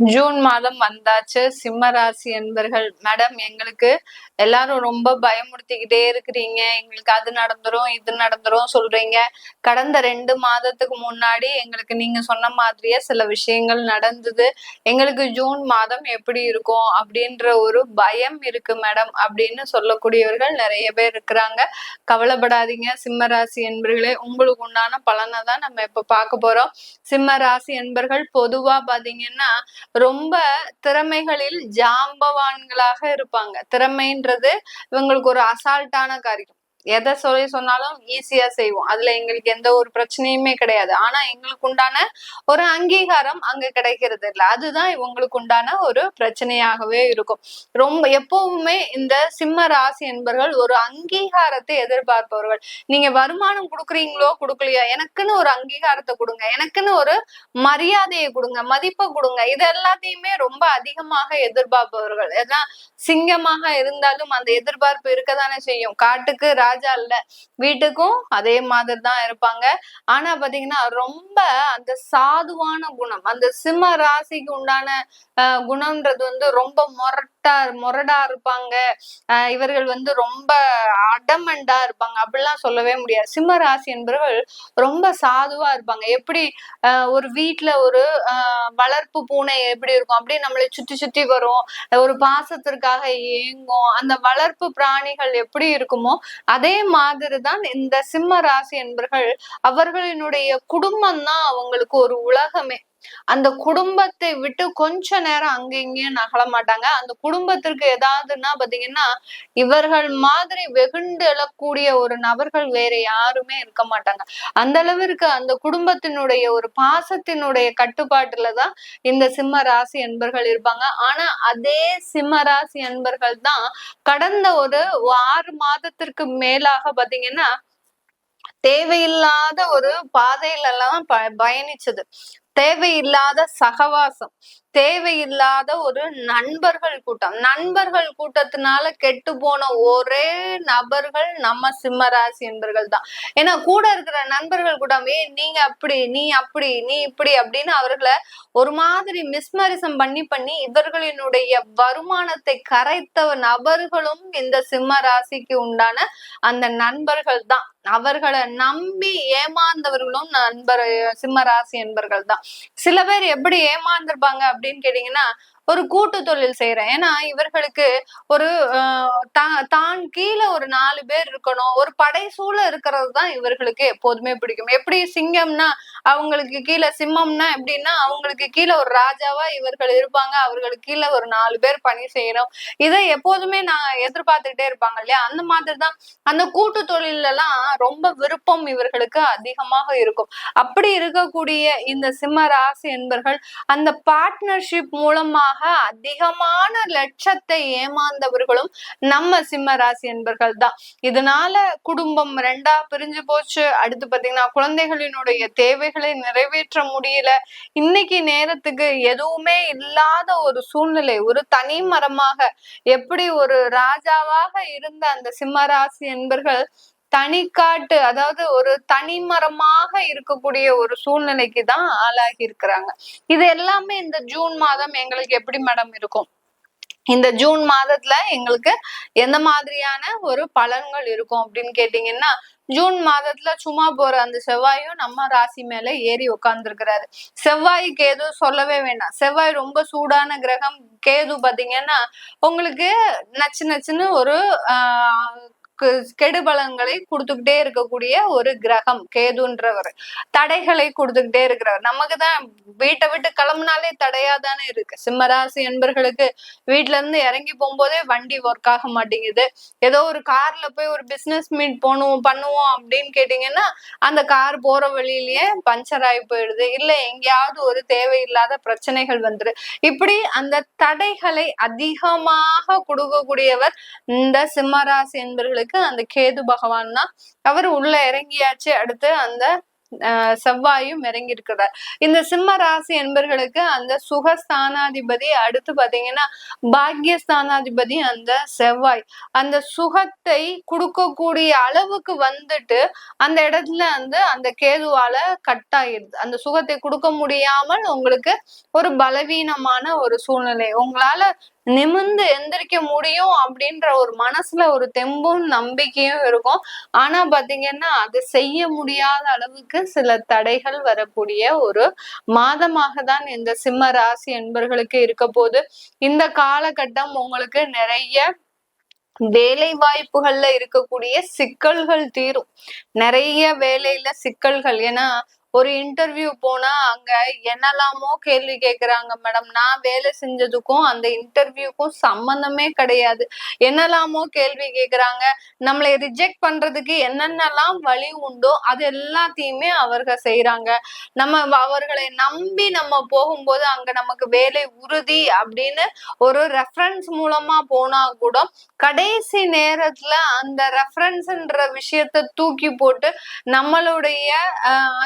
June மாதம் வந்தாச்சு. சிம்ம ராசி என்பர்கள் மேடம், எங்களுக்கு எல்லாரும் ரொம்ப பயமுறுத்திக்கிட்டே இருக்கிறீங்க. எங்களுக்கு அது நடந்துரும் இது நடந்துரும் சொல்றீங்க. கடந்த 2 மாதத்துக்கு முன்னாடி எங்களுக்கு நீங்க சொன்ன மாதிரியே சில விஷயங்கள் நடந்தது. எங்களுக்கு ஜூன் மாதம் எப்படி இருக்கும் அப்படின்ற ஒரு பயம் இருக்கு மேடம் அப்படின்னு சொல்லக்கூடியவர்கள் நிறைய பேர் இருக்கிறாங்க. கவலைப்படாதீங்க சிம்ம ராசி என்பர்களே, உங்களுக்கு உண்டான பலனை தான் நம்ம இப்ப பார்க்க போறோம். சிம்ம ராசி என்பர்கள் பொதுவா பாத்தீங்கன்னா ரொம்ப திறமைகளில் ஜாம்பவான்களாக இருப்பாங்க. திறமைன்றது இவங்களுக்கு ஒரு அசால்ட்டான காரியம். எதை சொன்னாலும் ஈஸியா செய்வோம். அதுல எங்களுக்கு எந்த ஒரு பிரச்சனையுமே கிடையாது. ஆனா எங்களுக்கு உண்டான ஒரு அங்கீகாரம் அங்க கிடைக்கிறது இல்ல. அதுதான் இவங்களுக்கு உண்டான ஒரு பிரச்சனையாகவே இருக்கும். ரொம்ப எப்பவுமே இந்த சிம்ம ராசி என்பவர்கள் ஒரு அங்கீகாரத்தை எதிர்பார்ப்பவர்கள். நீங்க வருமானம் கொடுக்குறீங்களோ கொடுக்கலையோ, எனக்குன்னு ஒரு அங்கீகாரத்தை கொடுங்க, எனக்குன்னு ஒரு மரியாதையை கொடுங்க, மதிப்பை கொடுங்க. இது எல்லாத்தையுமே ரொம்ப அதிகமாக எதிர்பார்ப்பவர்கள். ஏன்னா சிங்கமாக இருந்தாலும் அந்த எதிர்பார்ப்பு இருக்கதானே செய்யும். காட்டுக்கு ராஜா இல்ல, வீட்டுக்கும் அதே மாதிரி தான் இருப்பாங்க. ஆனா பாத்தீங்கன்னா ரொம்ப அந்த சாதுவான குணம், அந்த சிம்ம ராசிக்கு உண்டான குணம்ன்றது ரொம்ப முரடா இருப்பாங்க. இவர்கள் ரொம்ப அடமண்டா இருப்பாங்க அப்படிலாம் சொல்லவே முடியாது. சிம்ம ராசி என்பவர்கள் ரொம்ப சாதுவா இருப்பாங்க. எப்படி ஒரு வீட்டுல ஒரு வளர்ப்பு பூனை எப்படி இருக்கும், அப்படியே நம்மளை சுத்தி சுத்தி வரும், ஒரு பாசத்திற்காக ஏங்கும். அந்த வளர்ப்பு பிராணிகள் எப்படி இருக்குமோ அதே மாதிரிதான் இந்த சிம்ம ராசி என்பர்கள். அவர்களினுடைய குடும்பம் தான் அவங்களுக்கு ஒரு உலகமே. அந்த குடும்பத்தை விட்டு கொஞ்ச நேரம் அங்க இங்கேயும் நகல மாட்டாங்க. அந்த குடும்பத்திற்கு ஏதாவதுன்னா பாத்தீங்கன்னா இவர்கள் மாதிரி வெகுண்டு எழக்கூடிய ஒரு நபர்கள் வேற யாருமே இருக்க மாட்டாங்க. அந்த அளவிற்கு அந்த குடும்பத்தினுடைய ஒரு பாசத்தினுடைய கட்டுப்பாட்டுலதான் இந்த சிம்ம ராசி என்பர்கள் இருப்பாங்க. ஆனா அதே சிம்ம ராசி என்பர்கள் தான் கடந்த ஒரு 6 மாதத்திற்கு மேலாக பாத்தீங்கன்னா தேவையில்லாத ஒரு பாதையில எல்லாம் பயணிச்சது. தேவையில்லாத சகவாசம், தேவையில்லாத ஒரு நண்பர்கள் கூட்டத்தினால கெட்டு போன ஒரே நபர்கள் நம்ம சிம்ம ராசி என்பர்கள் தான். ஏன்னா கூட இருக்கிற நண்பர்கள் கூட நீங்க அப்படி, நீ அப்படி, நீ இப்படி அப்படின்னு அவர்களை ஒரு மாதிரி மிஸ்மரிசம் பண்ணி இவர்களினுடைய வருமானத்தை கரைத்த நபர்களும் இந்த சிம்ம ராசிக்கு உண்டான அந்த நண்பர்கள் தான். அவர்களை நம்பி ஏமாந்தவர்களும் சிம்ம ராசி என்பர்கள் தான். சில பேர் எப்படி ஏமாந்திருப்பாங்க அப்படின்னு கேட்டீங்கன்னா, ஒரு கூட்டு தொழில் செய்யறேன். ஏன்னா இவர்களுக்கு ஒரு தான் கீழே ஒரு 4 பேர் இருக்கணும், ஒரு படைசூழ இருக்கிறது தான் இவர்களுக்கு எப்போதுமே பிடிக்கும். எப்படி சிங்கம்னா அவங்களுக்கு கீழே, சிம்மம்னா எப்படின்னா அவங்களுக்கு கீழே ஒரு ராஜாவா இவர்கள் இருப்பாங்க, அவர்களுக்கு கீழே ஒரு 4 பேர் பணி செய்யணும். இதை எப்போதுமே நான் எதிர்பார்த்துக்கிட்டே இருப்பாங்க இல்லையா? அந்த மாதிரிதான் அந்த கூட்டு தொழில எல்லாம் ரொம்ப விருப்பம் இவர்களுக்கு அதிகமாக இருக்கும். அப்படி இருக்கக்கூடிய இந்த சிம்ம ராசி என்பர்கள் அந்த பார்ட்னர்ஷிப் மூலமாக அதிகமான லட்சத்தை ஏமாந்தவர்களும் நம்ம சிம்ம ராசி என்பர்கள் தான். இதனால குடும்பம் 2ஆ பிரிஞ்சு போச்சு. அடுத்து பாத்தீங்கன்னா குழந்தைகளினுடைய தேவைகளை நிறைவேற்ற முடியல. இன்னைக்கு நேரத்துக்கு எதுவுமே இல்லாத ஒரு சூழ்நிலை, ஒரு தனி மரமாக எப்படி ஒரு ராஜாவாக இருந்த அந்த சிம்ம ராசி என்பர்கள் தனிக்காட்டு, அதாவது ஒரு தனிமரமாக இருக்கக்கூடிய ஒரு சூழ்நிலைக்கு தான் ஆளாகி இருக்கிறாங்க. இது எல்லாமே இந்த ஜூன் மாதம் எங்களுக்கு எப்படி மேடம் இருக்கும்? இந்த ஜூன் மாதத்துல எங்களுக்கு எந்த மாதிரியான ஒரு பலன்கள் இருக்கும் அப்படின்னு கேட்டீங்கன்னா, ஜூன் மாதத்துல சும்மா போற அந்த செவ்வாயும் நம்ம ராசி மேல ஏறி உட்கார்ந்துருக்கிறாரு. செவ்வாய் கேது சொல்லவே வேண்டாம். செவ்வாய் ரொம்ப சூடான கிரகம். கேது பாத்தீங்கன்னா உங்களுக்கு நச்சுன்னு ஒரு கெடுபலன்களை கொடுத்துக்கிட்டே இருக்கக்கூடிய ஒரு கிரகம் கேதுன்றவர். தடைகளை கொடுத்துக்கிட்டே இருக்கிறவர். நமக்குதான் வீட்டை விட்டு கிளம்புனாலே தடையாதானே இருக்கு. சிம்மராசி என்பர்களுக்கு வீட்டுல இருந்து இறங்கி போகும்போதே வண்டி ஒர்க் ஆக மாட்டேங்குது. ஏதோ ஒரு கார்ல போய் ஒரு பிசினஸ் மீட் பண்ணுவோம் அப்படின்னு கேட்டீங்கன்னா அந்த கார் போற வழியிலேயே பஞ்சர் ஆகி போயிடுது. இல்ல எங்கேயாவது ஒரு தேவையில்லாத பிரச்சனைகள் வந்துரு. இப்படி அந்த தடைகளை அதிகமாக கொடுக்கக்கூடியவர் இந்த சிம்மராசி என்பர்களுக்கு அந்த கேது பகவான் தான். அவர் உள்ள இறங்கியாச்சு. அடுத்து அந்த செவ்வாயும் இறங்கி இருக்கிறார். இந்த சிம்ம ராசி என்பர்களுக்கு அந்த சுகஸ்தானாதிபதி, அடுத்து பாத்தீங்கன்னா பாக்யஸ்தானாதிபதி அந்த செவ்வாய், அந்த சுகத்தை கொடுக்கக்கூடிய அளவுக்கு வந்துட்டு அந்த இடத்துல அந்த கேதுவால கட் ஆயிடுது. அந்த சுகத்தை கொடுக்க முடியாமல் உங்களுக்கு ஒரு பலவீனமான ஒரு சூழ்நிலை, உங்களால நிமிர்ந்து எந்திரிக்க முடியும் அப்படின்ற ஒரு மனசுல ஒரு தெம்பும் நம்பிக்கையும் இருக்கும். ஆனா பாத்தீங்கன்னா அது செய்ய முடியாத அளவுக்கு சில தடைகள் வரக்கூடிய ஒரு மாதமாக தான் இந்த சிம்ம ராசி என்பர்களுக்கு இருக்க போது. இந்த காலகட்டம் உங்களுக்கு நிறைய வேலை வாய்ப்புகள்ல இருக்கக்கூடிய சிக்கல்கள் தீரும். நிறைய வேலையில சிக்கல்கள், ஏன்னா ஒரு இன்டர்வியூ போனா அங்க என்னெல்லாமோ கேள்வி கேக்குறாங்க மேடம். நான் வேலை செஞ்சதுக்கும் அந்த இன்டர்வியூக்கும் சம்பந்தமே கிடையாது. என்னெல்லாமோ கேள்வி கேக்குறாங்க. நம்மளை ரிஜெக்ட் பண்றதுக்கு என்னென்னலாம் வழி உண்டோ அது எல்லாத்தையுமே அவர்கள் செய்யறாங்க. நம்ம அவர்களை நம்பி நம்ம போகும்போது அங்க நமக்கு வேலை உறுதி அப்படின்னு ஒரு ரெஃபரன்ஸ் மூலமா போனா கூட கடைசி நேரத்துல அந்த ரெஃபரன்ஸ்ன்ற விஷயத்த தூக்கி போட்டு நம்மளுடைய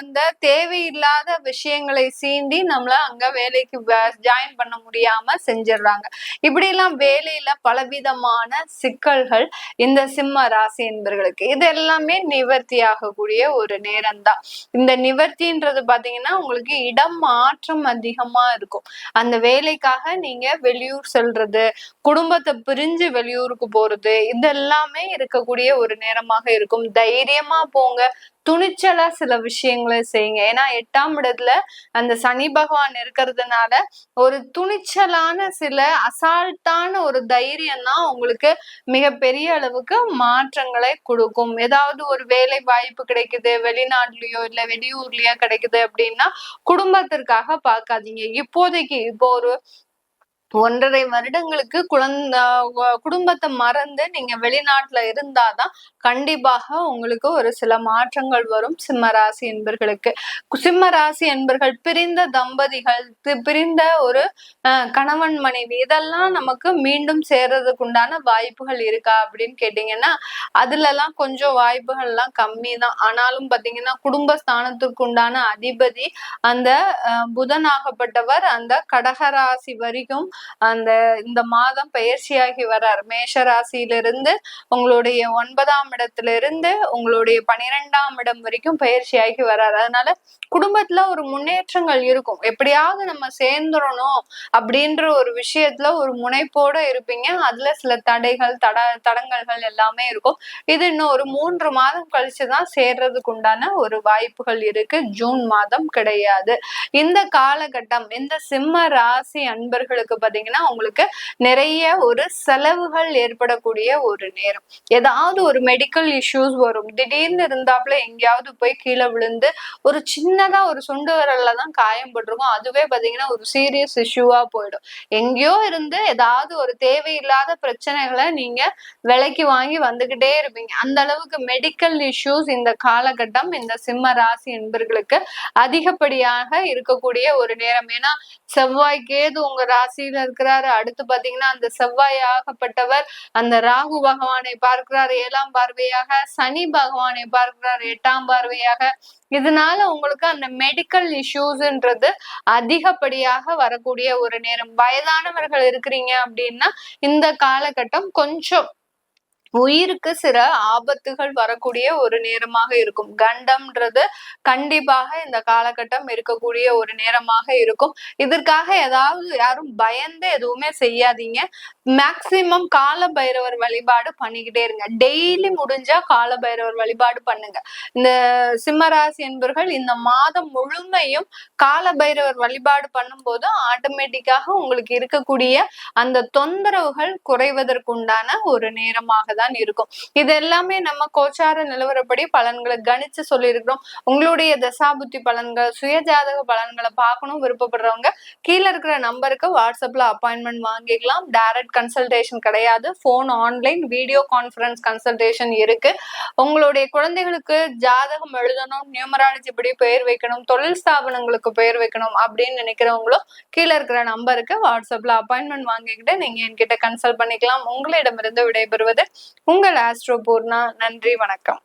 அந்த தேவையில்லாத விஷயங்களை சீண்டி நம்மள அங்க வேலைக்கு ஜாயின் பண்ண முடியாம செஞ்சிடுறாங்க. இப்படி எல்லாம் வேலையில பலவிதமான சிக்கல்கள் இந்த சிம்ம ராசி என்பர்களுக்கு இது எல்லாமே நிவர்த்தி ஆகக்கூடிய ஒரு நேரம் தான். இந்த நிவர்த்தின்றது பாத்தீங்கன்னா உங்களுக்கு இடம் மாற்றம் அதிகமா இருக்கும். அந்த வேலைக்காக நீங்க வெளியூர் செல்றது, குடும்பத்தை பிரிஞ்சு வெளியூருக்கு போறது, இதெல்லாமே இருக்கக்கூடிய ஒரு நேரமாக இருக்கும். தைரியமா போங்க, துணிச்சலா சில விஷயங்களை செய்யுங்க. ஏன்னா 8ஆம் இடத்துல அந்த சனி பகவான் இருக்கிறதுனால ஒரு துணிச்சலான சில அசால்ட்டான ஒரு தைரியம் தான் உங்களுக்கு மிகப்பெரிய அளவுக்கு மாற்றங்களை கொடுக்கும். ஏதாவது ஒரு வேலை வாய்ப்பு கிடைக்குது வெளிநாட்டுலயோ இல்ல வெளியூர்லயோ கிடைக்குது அப்படின்னா குடும்பத்திற்காக பார்க்காதீங்க. இப்போதைக்கு இப்போ ஒரு 1.5 வருடங்களுக்கு குடும்பத்தை மறந்து நீங்க வெளிநாட்டுல இருந்தாதான் கண்டிப்பாக உங்களுக்கு ஒரு சில மாற்றங்கள் வரும். சிம்ம ராசி என்பர்களுக்கு, சிம்ம ராசி என்பர்கள் பிரிந்த தம்பதிகள், பிரிந்த ஒரு கணவன் மனைவி, இதெல்லாம் நமக்கு மீண்டும் சேர்றதுக்கு உண்டான வாய்ப்புகள் இருக்கா அப்படின்னு கேட்டீங்கன்னா அதுல எல்லாம் கொஞ்சம் வாய்ப்புகள் எல்லாம் கம்மி தான். ஆனாலும் பாத்தீங்கன்னா குடும்பஸ்தானத்துக்கு உண்டான அதிபதி அந்த புதனாகப்பட்டவர் அந்த கடகராசி வரைக்கும் இந்த மாதம் பயிற்சியாகி வர்றார். மேஷ ராசியிலிருந்து உங்களுடைய 9ஆம் இடத்துல இருந்து உங்களுடைய 12ஆம் இடம் வரைக்கும் பயிற்சியாகி வர்றார். அதனால குடும்பத்துல ஒரு முன்னேற்றங்கள் இருக்கும். எப்படியாவது நம்ம சேர்ந்துடணும் அப்படின்ற ஒரு விஷயத்துல ஒரு முனைப்போட இருப்பீங்க. அதுல சில தடங்கல்கள் எல்லாமே இருக்கும். இது இன்னும் ஒரு 3 மாதம் கழிச்சுதான் சேர்றதுக்கு உண்டான ஒரு வாய்ப்புகள் இருக்கு. ஜூன் மாதம் கிடையாது. இந்த காலகட்டம் இந்த சிம்ம ராசி அன்பர்களுக்கு பாத்தீங்கன்னா உங்களுக்கு நிறைய ஒரு செலவுகள் ஏற்படக்கூடிய ஒரு நேரம். ஏதாவது ஒரு மெடிக்கல் இஷ்யூஸ் வரும். திடீர்னு இருந்தாப்புல எங்கேயாவது போய் கீழே விழுந்து ஒரு சின்னதா ஒரு சுண்டு விரல்ல தான் காயம் பட்டிருக்கும். அதுவே பாத்தீங்கன்னா ஒரு சீரியஸ் இஷ்யூவா போயிடும். எங்கேயோ இருந்து ஏதாவது ஒரு தேவையில்லாத பிரச்சனைகளை நீங்க விலைக்கு வாங்கி வந்துகிட்டே இருப்பீங்க. அந்த அளவுக்கு மெடிக்கல் இஷ்யூஸ் இந்த காலகட்டம் இந்த சிம்ம ராசி என்பர்களுக்கு அதிகப்படியாக இருக்கக்கூடிய ஒரு நேரம். ஏன்னா செவ்வாய் கேது உங்க ராசியில இருக்கிறாரு. அடுத்து பாத்தீங்கன்னா அந்த செவ்வாய் ஆகப்பட்டவர் அந்த ராகு பகவானை பார்க்கிறார் 7ஆம் பார்வையாக, சனி பகவானை பார்க்கிறார் 8ஆம் பார்வையாக. இதனால உங்களுக்கு அந்த மெடிக்கல் இஷ்யூஸ்ன்றது அதிகப்படியாக வரக்கூடிய ஒரு நேரம். வயதானவர்கள் இருக்கிறீங்க அப்படின்னா இந்த காலகட்டம் கொஞ்சம் உயிருக்கு சில ஆபத்துகள் வரக்கூடிய ஒரு நேரமாக இருக்கும். கண்டம்ன்றது கண்டிப்பாக இந்த காலகட்டம் இருக்கக்கூடிய ஒரு நேரமாக இருக்கும். இதற்காக ஏதாவது யாரும் பயந்து எதுவுமே செய்யாதீங்க. மேக்சிமம் கால பைரவர் வழிபாடு பண்ணிக்கிட்டே இருங்க. டெய்லி முடிஞ்சா கால பைரவர் வழிபாடு பண்ணுங்க. இந்த சிம்மராசி என்பவர்கள் இந்த மாதம் முழுமையும் கால பைரவர் வழிபாடு பண்ணும்போது ஆட்டோமேட்டிக்காக உங்களுக்கு இருக்கக்கூடிய அந்த தொந்தரவுகள் குறைவதற்குண்டான ஒரு நேரமாக தான் இருக்கும். இது எல்லாமே நம்ம கோச்சார நிலவரப்படி பலன்களை கணிச்சு சொல்லியிருக்கிறோம். உங்களுடைய தசாபுத்தி பலன்கள், சுயஜாதக பலன்களை பார்க்கணும் விருப்பப்படுறவங்க கீழே இருக்கிற நம்பருக்கு வாட்ஸ்அப்ல அப்பாயின்மெண்ட் வாங்கிக்கலாம். டைரக்ட் கன்சல்டேஷன் கிடையாது. Phone online video conference consultation இருக்கு. உங்களுடைய குழந்தைகளுக்கு ஜாதகம் எழுதணும், நியூமராலஜி படி பெயர் வைக்கணும், தொழில் ஸ்தாபனங்களுக்கு பெயர் வைக்கணும் அப்படின்னு நினைக்கிறவங்களும் கீழே இருக்கிற நம்பருக்கு வாட்ஸ்அப்ல அப்பாயின்மெண்ட் வாங்கிக்கிட்டு நீங்க என்கிட்ட கன்சல்ட் பண்ணிக்கலாம். உங்களிடமிருந்து விடைபெறுவது உங்கள் ஆஸ்ட்ரோ பூர்ணா. நன்றி, வணக்கம்.